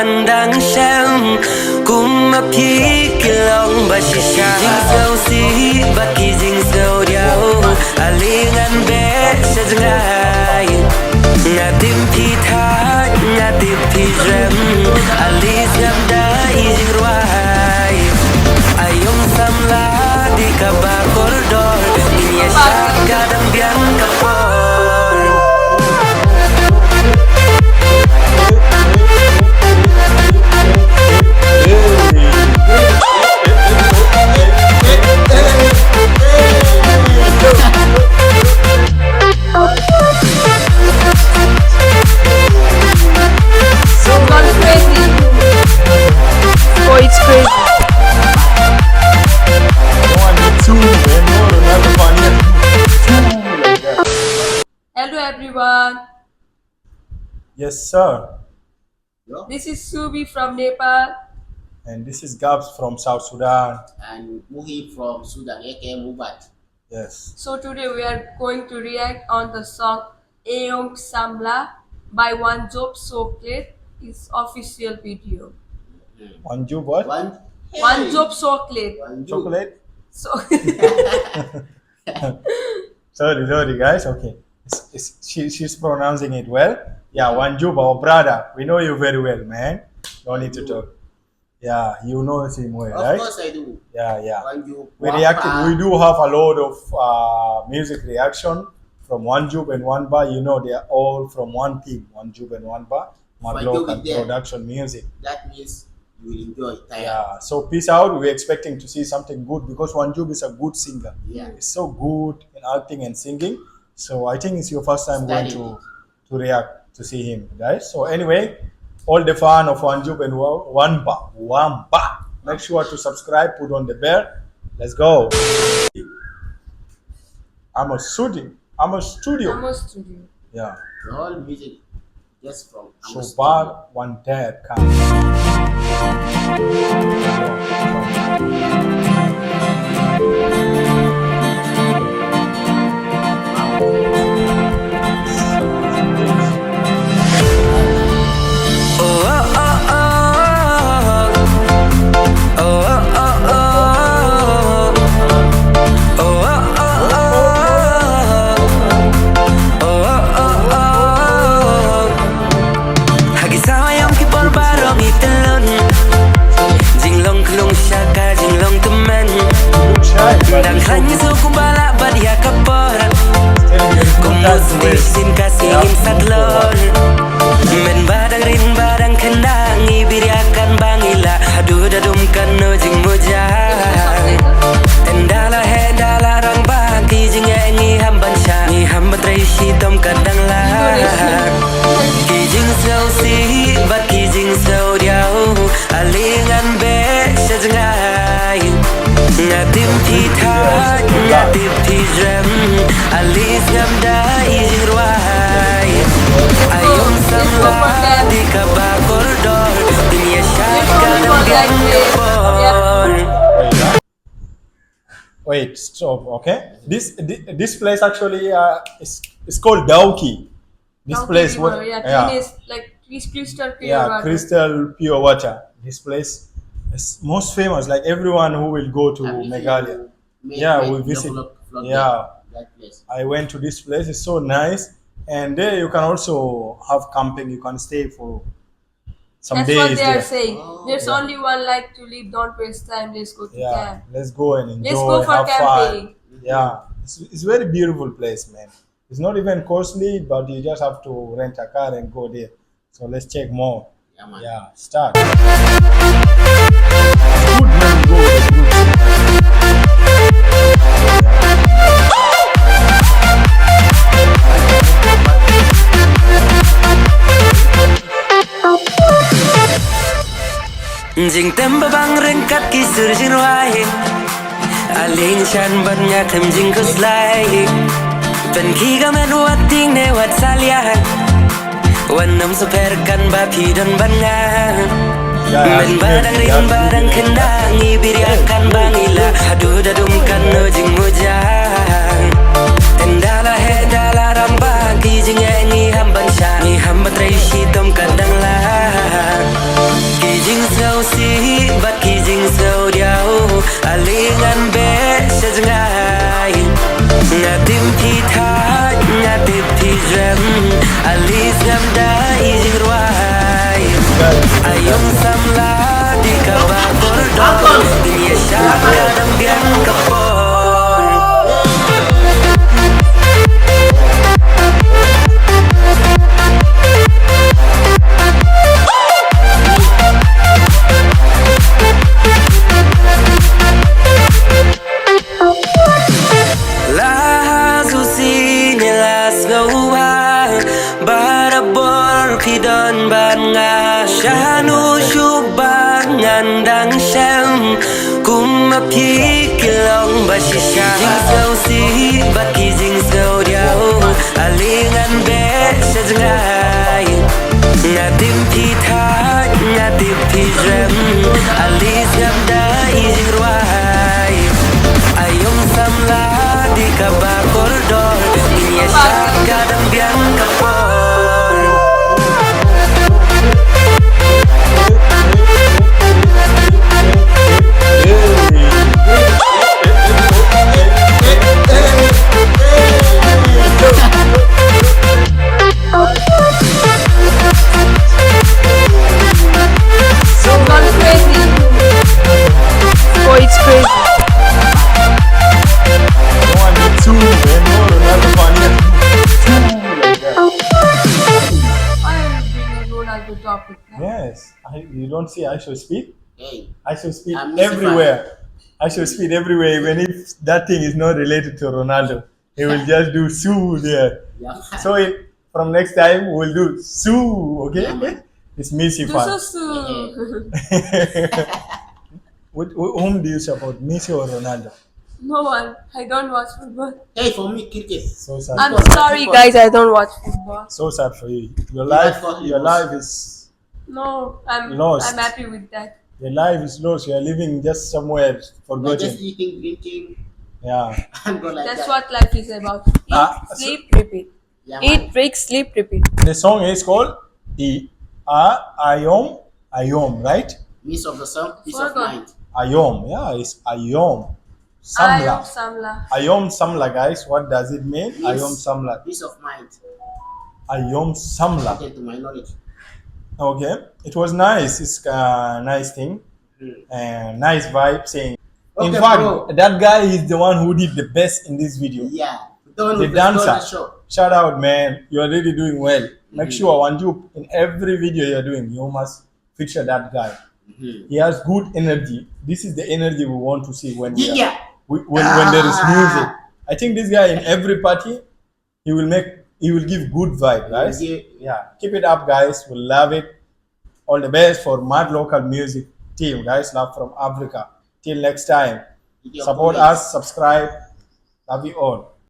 ngân đang xem cùng mà khi kia lòng bà chỉ xa dinh sâu xí và kỳ dinh sâu đeo ali ngân bé sẽ dừng ai ngà tim thì tha ngà tim thì rem ali ngân đã izin ruai Aiom Samla di kabar koridor ini saat kadang biar kapor. Hello everyone. Yes, sir. This is Subi from Nepal. And this is Gabs from South Sudan. And Muhi from Sudan, aka Mubat. Yes. So today we are going to react on the song Aiom Samla by Wanjop Sohkhlet. It's official video. Wanjop what? Wanjop Sohkhlet. Chocolate? So Sorry, guys. Okay. She's pronouncing it well. Yeah, Wanjop, our brother. We know you very well, man. No need to talk. Yeah, you know him well, right? Of course I do. Yeah. Wanjop, We reacted. We do have a lot of music reaction from Wanjop and Wanba. You know, they are all from one team. Wanjop and Wanba. Madlock and production music. That means you will enjoy time. Yeah. So peace out. We're expecting to see something good because Wanjop is a good singer. Yeah. He's so good in acting and singing. So I think it's your first time going to react to see him, guys. So anyway, all the fan of Wanjop and Wamba, make sure to subscribe, put on the bell. Let's go. I'm a studio. Yeah. The whole music just from So bar one dad dan hanya suku balak badia kapor komus sin khasihills satlor men badang rin badang kendang ibiriakan bangila aduh dadumkan no jing moja endala hedala rang bagi jing ngi hamban sha ni hambat reisi tom kadang la ki jing sau si bat ki jing sau diao alingan be sejengai ngatim thi tha ngatim thi rem alis ngam da izin ruai Aiom Samla di kabar koridor dunia syak kadang gang kapor. Wait, stop. Okay, this place actually is called Dauki. This place, what? It's like crystal clear water. Crystal pure water. This place is most famous. Like everyone who will go to Meghalaya. We visit. That place. I went to this place. It's so nice, and there you can also have camping. You can stay for some days. That's what they are there. saying. There's only one life to live. Don't waste time. Let's go to camp. Let's go and enjoy. Let's go for have camping. Fun. Yeah, it's very beautiful place, man. It's not even costly, but you just have to rent a car and go there. So let's check more. Yeah, man. Start. It's good when you go. It's good. Jing temba bang rengkat kisur jing ruai aling chan bat nya them jing kuslai pen ki ga men wat ting ne wat salia wan nam so per kan ba pi don ban nga men badang ring badang kendang ibiriakan bangila aduh dadum kan no jing moja endala hedala ram bagi jing ngi hamban sha ni hambat reisi tom kadang la Aiom Samla di kabah koridor dunia syaka dan biar kepor. La susi nyelas gauha barabor khidon ban nga shanu shubang ngandang shem kumaphi kilong bashisha jingshai si baki jingshai diao alingan be shajngai ngatim thi tha ngatim thi rem alis gamda izirwai Aiom Samla di kabah koridor dunia syaka dan biar kepor. Gone crazy. Oh, it's crazy. Two, man. No, Ronaldo fan here. Two like that. Why are you bringing Ronaldo topic now? Yes. You don't see I show speed? Hey, I show speed I'm missing everywhere. I show speed everywhere. Even if that thing is not related to Ronaldo, he will just do Sue there. yeah. So from next time, we'll do Sue, okay? Yeah, man. It's Messi Do fan. so. Whom do you support, Messi or Ronaldo? No one. I don't watch football. Hey, for me, cricket. So sad. I'm sorry, guys. I don't watch football. So sad for you. Your You life is No, I'm Lost. I'm happy with that. your life is lost. You are living just somewhere Not forgotten. just eating, drinking, Yeah. and go like That's that. what life is about. Eat, sleep, repeat. Yeah, Eat, man. break, sleep, repeat. The song is called Aiom, right? Peace of the song, peace of Forgot. mind. Aiom, yeah, it's Aiom Aiom Samla. Samla. Aiom Samla, guys. What does it mean? Peace. Aiom Samla. Peace of mind. Aiom Samla. According to my knowledge. Okay, it was nice. It's a nice thing, nice vibe. Saying, in Okay, fact, bro. that guy is the one who did the best in this video. Yeah. Don't The know dancer. show. Shout out, man. You are really doing well. Make sure Wanjop, in every video you're doing, you must feature that guy. He has good energy. This is the energy we want to see when Yeah. when there is music. I think this guy in every party, he will give good vibe, guys. Yeah, keep it up, guys. We love it. All the best for Mad Local Music team, guys. Love from Africa. Till next time. Support us, subscribe. Love you all.